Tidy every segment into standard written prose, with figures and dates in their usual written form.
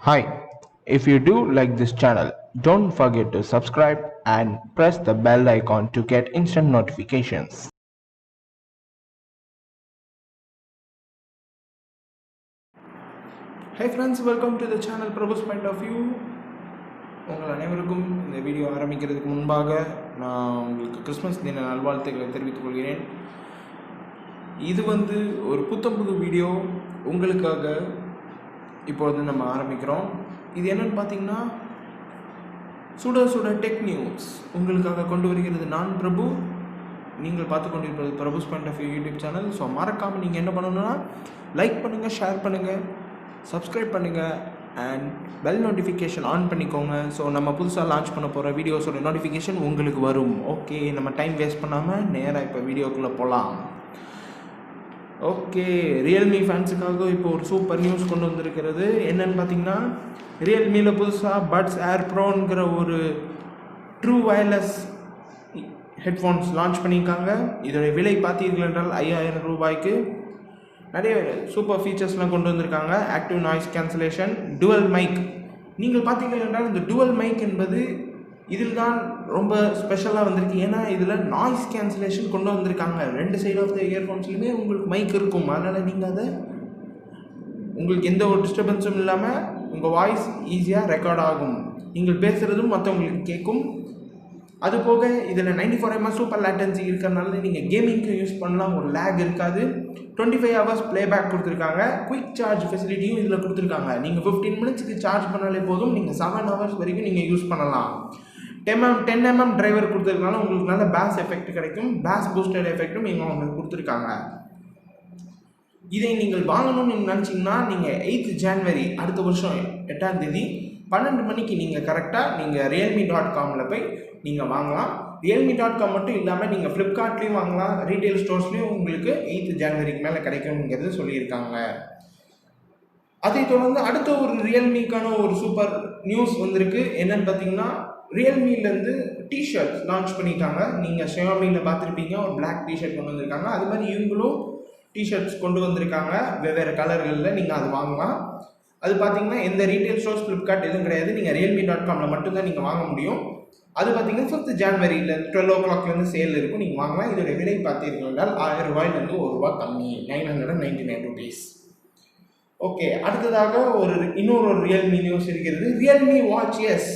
Hi, if you do like this channel, don't forget to subscribe and press the bell icon to get instant notifications. Hi friends, welcome to the channel PRABHU'S point of view. உங்கள் அனைவருக்கும் இந்த video ஆரம்பிக்கிறதுக்கு முன்பாக நான் உங்களுக்கு Christmas தின நல்வாழ்த்துக்களை தெரிவித்துக் கொள்கிறேன். இது ஒரு புது வீடியோ உங்களுக்காக இப்பொழுது நம்ம ஆரம்பிக்கிறோம். இது என்னன்னு பார்த்தீங்கன்னா சுட டெக் நியூஸ் உங்களுக்காக கொண்டு வருகிறது நான் பிரபு. நீங்கள் பார்த்து கொண்டிருப்பது PRABHU'S point of view YouTube channel. So மறக்காமல் நீங்கள் என்ன பண்ணணும்னா லைக் பண்ணுங்கள், ஷேர் பண்ணுங்கள், சப்ஸ்கிரைப் பண்ணுங்கள் அண்ட் பெல் நோட்டிஃபிகேஷன் ஆன் பண்ணிக்கோங்க. ஸோ நம்ம புதுசாக லான்ச் பண்ண போகிற வீடியோஸோட நோட்டிஃபிகேஷன் உங்களுக்கு வரும். ஓகே, நம்ம டைம் வேஸ்ட் பண்ணாமல் நேராக இப்போ வீடியோக்குள்ளே போகலாம். ஓகே, ரியல்மி ஃபேன்ஸுக்காக இப்போ ஒரு சூப்பர் நியூஸ் கொண்டு வந்திருக்கிறது. என்னன்னு பார்த்தீங்கன்னா, ரியல்மியில் புதுசாக பட்ஸ் ஏர் ப்ரோங்கிற ஒரு ட்ரூ வயர்லெஸ் ஹெட்ஃபோன்ஸ் லான்ச் பண்ணியிருக்காங்க. இதோடைய விலை பார்த்தீர்கள் என்றால் 5000 ரூபாய்க்கு. நிறைய சூப்பர் ஃபீச்சர்ஸ்லாம் கொண்டு வந்திருக்காங்க. Active noise cancellation, dual mic. நீங்கள் பார்த்தீங்கள் என்றால் இந்த டுவல் மைக் என்பது இதில் தான் ரொம்ப ஸ்பெஷலாக வந்திருக்கு. ஏன்னா இதில் நாய்ஸ் கேன்சலேஷன் கொண்டு வந்திருக்காங்க. 2 சைடு ஆஃப் த இயர்ஃபோன்ஸ்லையுமே உங்களுக்கு மைக் இருக்கும். அதனால் நீங்கள் அதை உங்களுக்கு எந்த ஒரு டிஸ்டர்பன்ஸும் இல்லாமல் உங்கள் வாய்ஸ் ஈஸியாக ரெக்கார்ட் ஆகும். நீங்கள் பேசுகிறதும் மற்றவங்களுக்கு கேட்கும். அதுபோக இதில் 94 mm சூப்பர் லேட்டன்சி இருக்கிறனால நீங்கள் கேமிங்க்கு யூஸ் பண்ணலாம். ஒரு லேக் இருக்காது. 25 hours ப்ளேபேக் கொடுத்துருக்காங்க. குயிக் சார்ஜ் ஃபெசிலிட்டியும் இதில் கொடுத்துருக்காங்க. நீங்கள் 15 minutesக்கு சார்ஜ் பண்ணாலே போதும். நீங்கள் 7 hours வரைக்கும் நீங்கள் யூஸ் பண்ணலாம். 10 mm டிரைவர் கொடுத்துருக்கனால உங்களுக்கு நல்ல பேஸ் எஃபெக்ட் கிடைக்கும். பேஸ் பூஸ்டர் எஃபெக்ட்டும் இவங்க உங்களுக்கு கொடுத்துருக்காங்க. இதை நீங்கள் வாங்கணும்னு நினச்சிங்கன்னா நீங்கள் 8th January அடுத்த வருஷம் 8ஆம் தேதி 12 மணிக்கு நீங்கள் கரெக்டாக நீங்கள் realme.comல போய் நீங்கள் வாங்கலாம். realme.com மட்டும் இல்லாமல் நீங்கள் ஃப்ளிப்கார்ட்லேயும் வாங்கலாம். ரீட்டைல் ஸ்டோர்ஸ்லேயும் உங்களுக்கு 8th Januaryக்கு மேலே கிடைக்கும்ங்கிறது சொல்லியிருக்காங்க. அதை தொடர்ந்து அடுத்த ஒரு ரியல்மிக்கான ஒரு சூப்பர் நியூஸ் வந்திருக்கு. என்னன்னு பார்த்தீங்கன்னா, ரியல்மிலேருந்து டிஷர்ட்ஸ் லான்ச் பண்ணிட்டாங்க. நீங்கள் ஷியோமியில் பார்த்துருப்பீங்க, ஒரு பிளாக் டிஷர்ட் கொண்டு வந்திருக்காங்க. அது மாதிரி இவங்களும் டிஷர்ட்ஸ் கொண்டு வந்திருக்காங்க வெவ்வேறு கலர்களில். நீங்கள் அது வாங்கலாம். அது பார்த்தீங்கன்னா எந்த ரீட்டைல் ஸ்டோர்ஸ், ஃப்ளிப்கார்ட் எதுவும் கிடையாது. நீங்கள் realme.comல மட்டும்தான் நீங்கள் வாங்க முடியும். அது பார்த்தீங்கன்னா 5th January 12 o'clockலேருந்து சேல் இருக்கும். நீங்கள் வாங்கலாம். இதோட விலை பார்த்தீர்கள் என்றால் 1000 ரூபாயிலிருந்து ₹1 கம்மி, 999 rupees. ஓகே, அடுத்ததாக இன்னொரு ரியல்மி நியூஸ் இருக்கிறது. ரியல்மி வாட்ச் எஸ்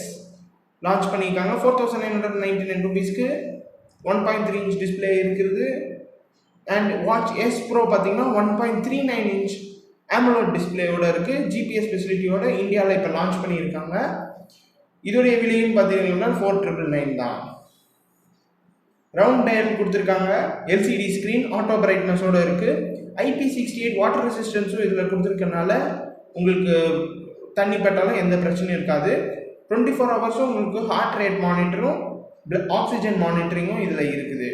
லான்ச் பண்ணியிருக்காங்க. 4999 rupeesக்கு 1.3 inch டிஸ்பிளே இருக்கிறது. அண்ட் வாட்ச் எஸ் ப்ரோ பார்த்தீங்கன்னா 1.39 inch AMOLED டிஸ்பிளேயோட இருக்குது. ஜிபிஎஸ் ஃபெசிலிட்டியோட இந்தியாவில் இப்போ லான்ச் பண்ணியிருக்காங்க. இதோடைய விலையும் பார்த்தீங்கன்னா 4999 தான். ரவுண்ட் டயல் கொடுத்துருக்காங்க. எல்சிடி ஸ்க்ரீன், ஆட்டோ பிரைட்னஸோட இருக்குது. IP68 வாட்டர் ரெசிஸ்டன்ஸும் இதில் கொடுத்துருக்கனால உங்களுக்கு தண்ணி பட்டாலும் எந்த பிரச்சனையும் இருக்காது. 24 hours உங்களுக்கு ஹார்ட் ரேட் மானிட்டரும் ஆக்சிஜன் மானிட்டரிங்கும் இதில் இருக்குது.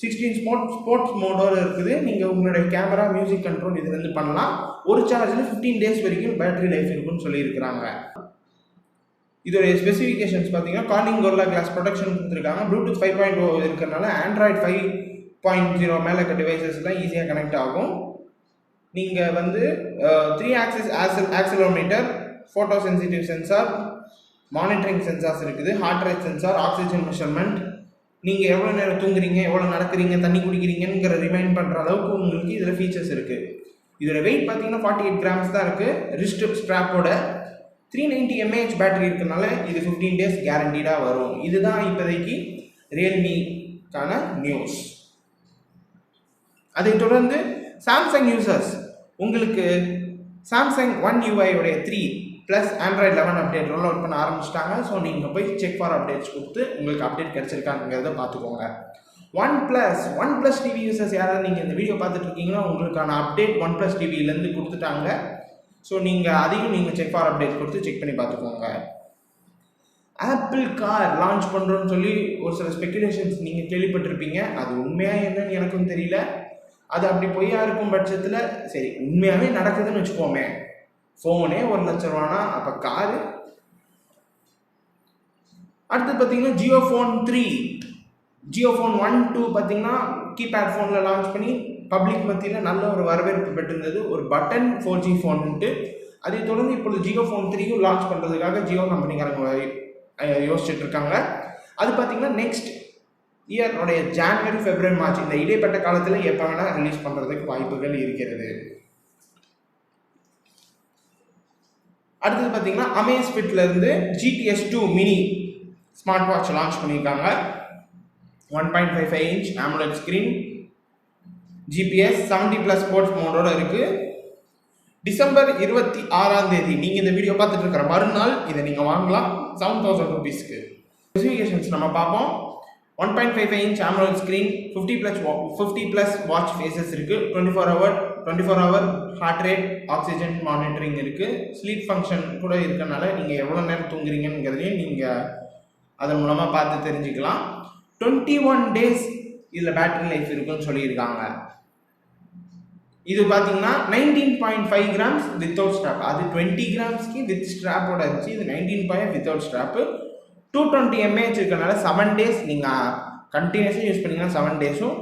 16 ஸ்போர்ட்ஸ் மோடோடு இருக்குது. நீங்கள் உங்களுடைய கேமரா, மியூசிக் கண்ட்ரோல் இதுலேருந்து பண்ணலாம். ஒரு சார்ஜில் 15 days வரைக்கும் பேட்டரி லைஃப் இருக்குன்னு சொல்லியிருக்கிறாங்க. இதோடைய ஸ்பெசிஃபிகேஷன்ஸ் பார்த்தீங்கன்னா, கார்னிங் கோரில்லா கிளாஸ் ப்ரொடெக்ஷன் கொடுத்துருக்காங்க. ப்ளூடூத் 5.0 இருக்கிறனால ஆண்ட்ராய்டு 5.0 மேலே இருக்க டிவைசஸ்லாம் ஈஸியாக கனெக்ட் ஆகும். நீங்கள் 3 axis accelerometer, photo sensitive sensor, monitoring sensors இருக்குது, heart rate sensor, oxygen measurement, நீங்கள் எவ்வளோ நேரம் தூங்குறீங்க, எவ்வளோ நடக்கிறீங்க, தண்ணி குடிக்கிறீங்கிற ரிமைண்ட் பண்ணுற அளவுக்கு உங்களுக்கு இதில் ஃபீச்சர்ஸ் இருக்குது. இதோட வெயிட் பார்த்தீங்கன்னா 48 grams தான் இருக்குது. ரிஸ்ட் ஸ்ட்ராப்போட 390 mAh பேட்டரி இருக்கிறனால இது 15 days கேரண்டீடாக வரும். இதுதான் இப்போதைக்கு ரியல்மிக்கான நியூஸ். அதை தொடர்ந்து சாம்சங் யூசர்ஸ் உங்களுக்கு சாம்சங் One UI உடைய 3 + Android 11 அப்டேட் ரோல் அவுட் பண்ண ஆரம்பிச்சிட்டாங்க. ஸோ நீங்கள் போய் செக் ஃபார் அப்டேட்ஸ் கொடுத்து உங்களுக்கு அப்டேட் கிடச்சிருக்காங்கிறத பார்த்துக்கோங்க. ஒன் ப்ளஸ் டிவி யூசர்ஸ் யாராவது நீங்கள் இந்த வீடியோ பார்த்துட்டு இருக்கீங்கன்னா உங்களுக்கான அப்டேட் ஒன் ப்ளஸ் டிவிலேருந்து கொடுத்துட்டாங்க. ஸோ நீங்கள் அதையும் நீங்கள் செக் ஃபார் அப்டேட் கொடுத்து செக் பண்ணி பார்த்துக்கோங்க. ஆப்பிள் கார் லான்ச் பண்ணுறோன்னு சொல்லி ஒரு சில ஸ்பெக்குலேஷன்ஸ் நீங்கள் கேள்விப்பட்டிருப்பீங்க. அது உண்மையாக என்னன்னு எனக்கும் தெரியல. அது அப்படி பொய்யா இருக்கும் பட்சத்தில் சரி, உண்மையாகவே நடக்குதுன்னு வச்சுக்கோமே. ஃபோனே 1 லட்சம் ரூபானா அப்போ காரு. அடுத்து பார்த்தீங்கன்னா ஜியோ ஃபோன் 1, 2 பார்த்தீங்கன்னா கீபேட் ஃபோனில் லான்ச் பண்ணி பப்ளிக் மத்தியில் நல்ல ஒரு வரவேற்பு பெற்றிருந்தது. ஒரு பட்டன் 4G ஃபோன்ட்டு அதை தொடர்ந்து இப்பொழுது ஜியோ ஃபோன் 3 லான்ச் பண்ணுறதுக்காக ஜியோ கம்பெனிக்காரங்க யோசிச்சுட்டு இருக்காங்க. அது பார்த்தீங்கன்னா நெக்ஸ்ட் இயருடைய ஜான்வரி, பிப்ரவரி, மார்ச் இந்த இடைப்பட்ட காலத்தில் எப்போ வேணால் ரிலீஸ் பண்ணுறதுக்கு வாய்ப்புகள் இருக்கிறது. அடுத்தது பார்த்தீங்கன்னா அமேஸ்ஃபிட்ல இருந்து GTS 2 mini smart watch launch பண்ணியிருக்காங்க. 1.55 inch AMOLED screen, GPS 70+ sports மோடோட இருக்கு. டிசம்பர் 26ஆம் தேதி நீங்கள் இந்த வீடியோ பார்த்துட்டு இருக்கிற மறுநாள் இதை நீங்கள் வாங்கலாம் 7,000 rupeesக்கு. ஸ்பெசிஃபிகேஷன்ஸ் நம்ம பார்ப்போம். 1.55 inch AMOLED screen, 50+ watch faces இருக்கு. 24 hour heart rate, oxygen monitoring இருக்கு. ஸ்லீப் ஃபங்க்ஷன் கூட இருக்கனால நீங்கள் எவ்வளோ நேரம் தூங்குறீங்கிறதையும் நீங்கள் அதன் மூலமாக பார்த்து தெரிஞ்சுக்கலாம். 21 days இதில் பேட்டரி லைஃப் இருக்குன்னு சொல்லியிருக்காங்க. இது பார்த்தீங்கன்னா 19.5 grams வித்தவுட் ஸ்ட்ராப். அது 20 gramsக்கு வித் ஸ்ட்ராப்போட இருந்துச்சு. இது 19 வித்தவுட் ஸ்ட்ராப்பு. 220 mAh இருக்கனால 7 days நீங்கள் கண்டினியூஸாக யூஸ் பண்ணிங்கன்னா 7 days-உம்,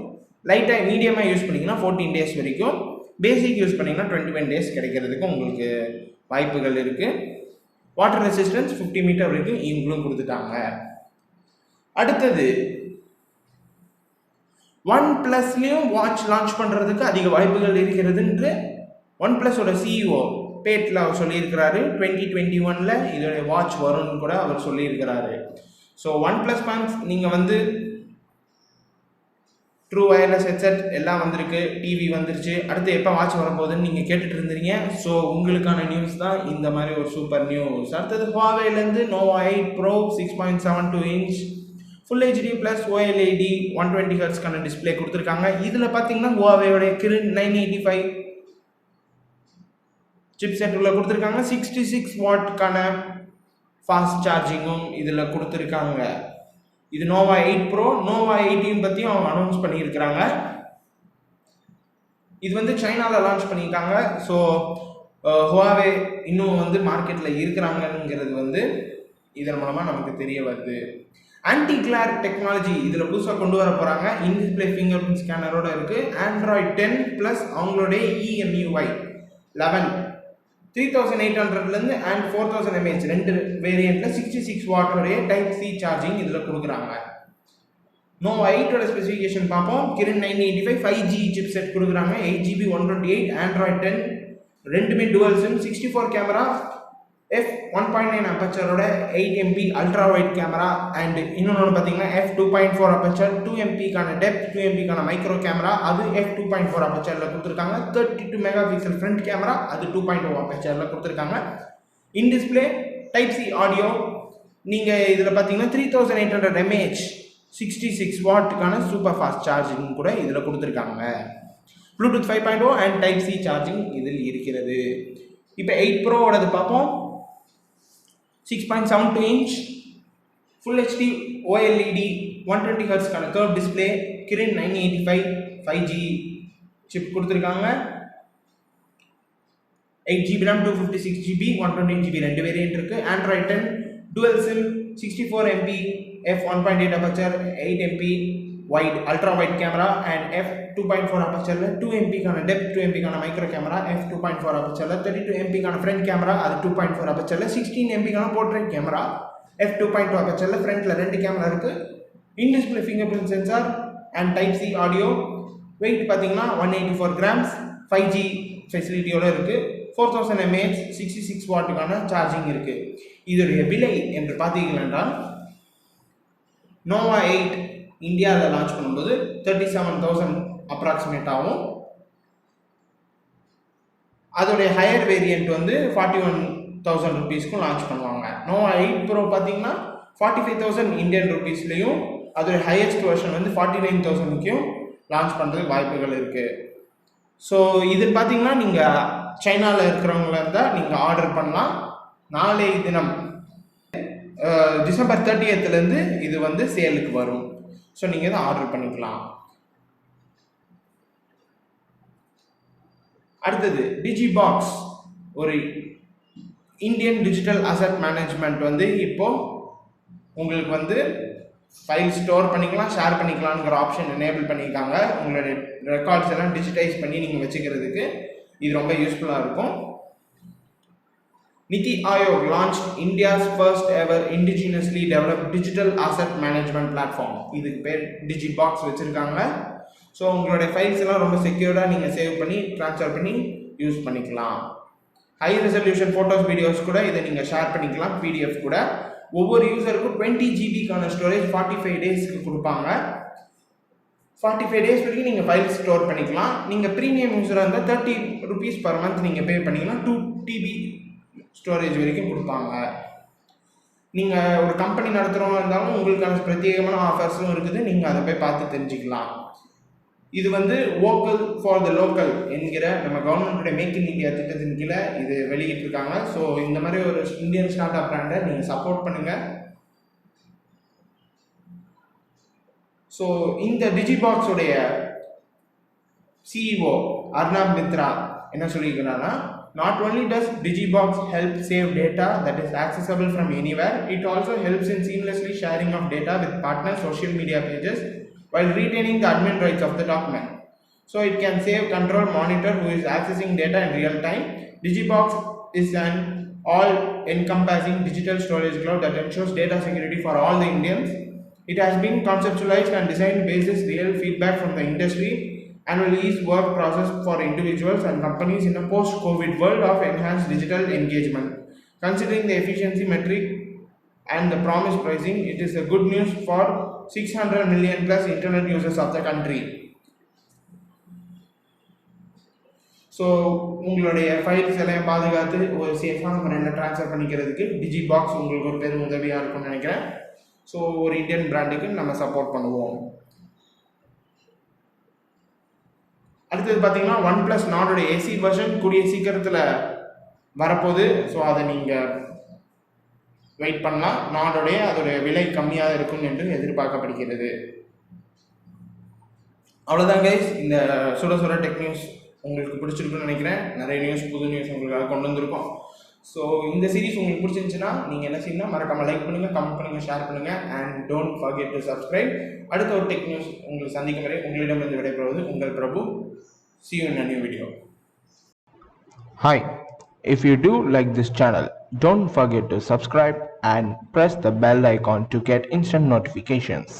லைட்டாக மீடியமாக யூஸ் பண்ணிங்கன்னா 14 days வரைக்கும், பேசிக் யூஸ் பண்ணிங்கன்னா 21 days கிடைக்கிறதுக்கு உங்களுக்கு வாய்ப்புகள் இருக்குது. வாட்டர் ரெசிஸ்டன்ஸ் 50 மீட்டர் வரைக்கும் இவங்களும் கொடுத்துட்டாங்க. அடுத்தது OnePlusலையும் வாட்ச் லான்ச் பண்ணுறதுக்கு அதிக வாய்ப்புகள் இருக்கிறது என்று OnePlusோட CEO பேட்டில் அவர் சொல்லியிருக்கிறாரு. 2021 இதோடைய வாட்ச் வரும்னு கூட அவர் சொல்லியிருக்கிறாரு. ஸோ OnePlus ஃபேன்ஸ் நீங்கள் வந்து ட்ரூ வயர்லெஸ் ஹெட்செட் எல்லாம் வந்திருக்கு, டிவி வந்துருச்சு, அடுத்து எப்போ வாட்ச் வரப்போகுதுன்னு நீங்கள் கேட்டுட்டு இருந்தீங்க. ஸோ உங்களுக்கான நியூஸ் தான் இந்த மாதிரி ஒரு சூப்பர் நியூஸ். அடுத்தது ஹுவாவேலேருந்து Nova 8 Pro 6.72 inch full HD plus OLED 120 Hz display கொடுத்துருக்காங்க. இதில் பார்த்தீங்கன்னா ஹுவாவேயோடைய கிரின் 985 சிப் செட் உள்ள கொடுத்துருக்காங்க. 66 வாட்க்கான ஃபாஸ்ட் சார்ஜிங்கும் இதில் கொடுத்துருக்காங்க. இது Nova 8 Pro, Nova 18 பற்றியும் அவங்க அனௌன்ஸ் பண்ணியிருக்கிறாங்க. இது வந்து சைனாவில் லான்ச் பண்ணியிருக்காங்க. ஸோ ஹுவாவே இன்னும் வந்து மார்க்கெட்டில் இருக்கிறாங்கங்கிறது வந்து இதன் மூலமாக நமக்கு தெரிய வருது. ஆன்டி கிளார் டெக்னாலஜி இதில் புதுசாக கொண்டு வர போகிறாங்க. இன்டிஸ்பிளே ஃபிங்கர் பிரிண்ட் ஸ்கேனரோட இருக்குது. Android 10 ப்ளஸ் அவங்களுடைய EMUI 11 3800 and 4000 mAh ரெண்டு வேரியண்ட்டில் 66 வாட்டோடைய டைப் சி சார்ஜிங் இதில் கொடுக்குறாங்க. Nova 8ஓட ஸ்பெசிஃபிகேஷன் பார்ப்போம். கிரின் 985 5G சிப் செட் கொடுக்குறாங்க. 8GB 128, Android 10 ரெண்டுமே டுவல் சிம், 64 கேமரா, f1.9 அப்பச்சரோட 8MP ultra wide camera, and இன்னொன்று பார்த்தீங்கன்னா f2.4 aperture, 2MP depth, 2MP micro camera, அது f2.4 அப்பச்சரில் கொடுத்துருக்காங்க. 32 மெகாபிக்சல் ஃப்ரண்ட் கேமரா, அது 2.0 அப்பச்சரில் கொடுத்துருக்காங்க. In display type C audio, நீங்கள் இதில் பார்த்தீங்கன்னா 3800 mAh 66 வாட்டுக்கான சூப்பர் ஃபாஸ்ட் சார்ஜிங் கூட இதில் கொடுத்துருக்காங்க. Bluetooth 5.0 and type C charging இதில் இருக்கிறது. இப்போ 8 ப்ரோவோடது பார்ப்போம். 6.72 inch Full HD OLED 120 Hz curve display, Kirin 985 5G chip கொடுத்துருக்காங்க. 8GB RAM, 256GB 128GB ரெண்டு வேரியன்ட் இருக்கு. Android 10 dual SIM, 64MP f1.8 aperture, 8MP wide ultra wide camera and f2.4 அப்பச்சர்ல 2MP depth, 2MP micro camera, f2.4 அப்பச்சர்ல 32MP front camera, அது 2.4 அப்பச்சர்ல 16MP portrait camera, f2.2 அப்பச்சர்ல ஃப்ரண்ட்ல ரெண்டு camera இருக்கு. In display finger print sensor and type C audio. Weight பார்த்தீங்கன்னா 184 grams, 5G ஃபெசிலிட்டியோட இருக்கு. 4000 mAh 66 வாட்டுக்கான charging இருக்கு. இதோடைய விலை என்று பார்த்தீங்கன்னா Nova 8 இந்தியாவில் லான்ச் பண்ணும்போது 37,000 அப்ராக்சிமேட் ஆகும். அதோடைய ஹையர் வேரியண்ட் வந்து 41,000 rupeesக்கும் லான்ச் பண்ணுவாங்க. Nova 8 Pro பார்த்தீங்கன்னா 45,000 இந்தியன் ருபீஸ்லையும், அதோடைய ஹையஸ்ட் வெர்ஷன் வந்து 49,000க்கும் லான்ச் பண்ணுறதுக்கு வாய்ப்புகள் இருக்குது. ஸோ இது பார்த்தீங்கன்னா நீங்கள் சைனாவில் இருக்கிறவங்கள இருந்தால் நீங்கள் ஆர்டர் பண்ணலாம். நாளைய தினம் டிசம்பர் 30th இது வந்து சேலுக்கு வரும். ஸோ நீங்கள் இதை ஆர்டர் பண்ணிக்கலாம். அடுத்தது டிஜிபாக்ஸ், ஒரு இந்தியன் டிஜிட்டல் அசட் மேனேஜ்மெண்ட் வந்து இப்போது உங்களுக்கு வந்து ஃபைல் ஸ்டோர் பண்ணிக்கலாம், ஷேர் பண்ணிக்கலாம்ங்கிற ஆப்ஷன் எனேபிள் பண்ணியிருக்காங்க. உங்களுடைய ரெக்கார்ட்ஸ் எல்லாம் டிஜிட்டைஸ் பண்ணி நீங்கள் வச்சுக்கிறதுக்கு இது ரொம்ப யூஸ்ஃபுல்லாக இருக்கும். Niti Aayog launched India's first ever indigenously developed digital asset management platform. இதுக்கு பேர் டிஜிபாக்ஸ் வச்சிருக்காங்க. ஸோ உங்களுடைய ஃபைல்ஸ் எல்லாம் ரொம்ப செக்யூர்டாக நீங்கள் சேவ் பண்ணி ட்ரான்ஸ்ஃபர் பண்ணி யூஸ் பண்ணிக்கலாம். ஹை ரெசல்யூஷன் ஃபோட்டோஸ் வீடியோஸ் கூட இதை நீங்கள் ஷேர் பண்ணிக்கலாம், பிடிஎஃப் கூட. ஒவ்வொரு யூசருக்கும் 20 ஜிபிக்கான ஸ்டோரேஜ் 45 டேஸ்க்கு கொடுப்பாங்க. 45 டேஸ் வரைக்கும் நீங்கள் ஃபைல் ஸ்டோர் பண்ணிக்கலாம். நீங்கள் ப்ரீமியம் யூஸராக இருந்தால் 30 rupees per month நீங்கள் பே பண்ணிக்கலாம். 2 TB ஸ்டோரேஜ் வரைக்கும் கொடுப்பாங்க. நீங்கள் ஒரு கம்பெனி நடத்துகிறவங்க இருந்தாலும் உங்களுக்கான பிரத்யேகமான ஆஃபர்ஸும் இருக்குது, நீங்கள் அதை போய் பார்த்து தெரிஞ்சுக்கலாம். இது வந்து வோக்கல் ஃபார் த லோக்கல் என்கிற நம்ம கவர்மெண்ட்டுடைய மேக் இன் இந்தியா திட்டத்தின் கீழே இது வெளியிட்டிருக்காங்க. ஸோ இந்த மாதிரி ஒரு இந்தியன் ஸ்டார்ட் அப் பிராண்டை நீங்கள் சப்போர்ட் பண்ணுங்கள். ஸோ இந்த டிஜிபாக்ஸுடைய சிஇஓ அர்னாப் மித்ரா என்ன சொல்லியிருக்கிறாங்கன்னா, not only does Digibox help save data that is accessible from anywhere, it also helps in seamlessly sharing of data with partner social media pages while retaining the admin rights of the document. So it can save, control, monitor who is accessing data in real time. Digibox is an all-encompassing digital storage cloud that ensures data security for all the Indians. It has been conceptualized and designed based on real feedback from the industry and will ease work process for individuals and companies in a post-COVID world of enhanced digital engagement. Considering the efficiency metric and the promised pricing, it is a good news for 600 million plus internet users of the country. So உங்களுடைய files எல்லாம் பாதுகாத்து ஒரு சேஃபான முறையில் transfer பண்ணிக்கிறதுக்கு டிஜிபாக்ஸ் உங்களுக்கு ஒரு பெரும் உதவியாக இருக்கும்னு நினைக்கிறேன். ஸோ ஒரு இந்தியன் பிராண்டுக்கு நம்ம சப்போர்ட் பண்ணுவோம். அடுத்தது பார்த்தீங்கன்னா OnePlus நாடோட ஏசி வெர்ஷன் கூடிய சீக்கிரத்தில் வரப்போகுது. ஸோ அதை நீங்கள் வெயிட் பண்ணலாம். நாடோடைய அதோடைய விலை கம்மியாக இருக்கும் என்று எதிர்பார்க்கப்படுகிறது. அவ்வளோதான் கைஸ், இந்த சுட சுட டெக் நியூஸ் உங்களுக்கு பிடிச்சிருக்குன்னு நினைக்கிறேன். நிறைய நியூஸ், புது நியூஸ் உங்களுக்காக கொண்டு வந்திருக்கோம். ஸோ இந்த சீரிஸ் உங்களுக்கு பிடிச்சிருந்துச்சுன்னா நீங்கள் என்ன செய்யணும், மறக்காமல் லைக் பண்ணுங்கள், கமெண்ட் பண்ணுங்கள், ஷேர் பண்ணுங்கள் and don't forget to subscribe. அடுத்த ஒரு டெக் நியூஸ் உங்களுக்கு சந்திக்கும் வரை உங்களிடமிருந்து விடைபெறுவது உங்கள் பிரபு. See you in a new video. Hi, if you do like this channel, don't forget to subscribe and press the bell icon to get instant notifications.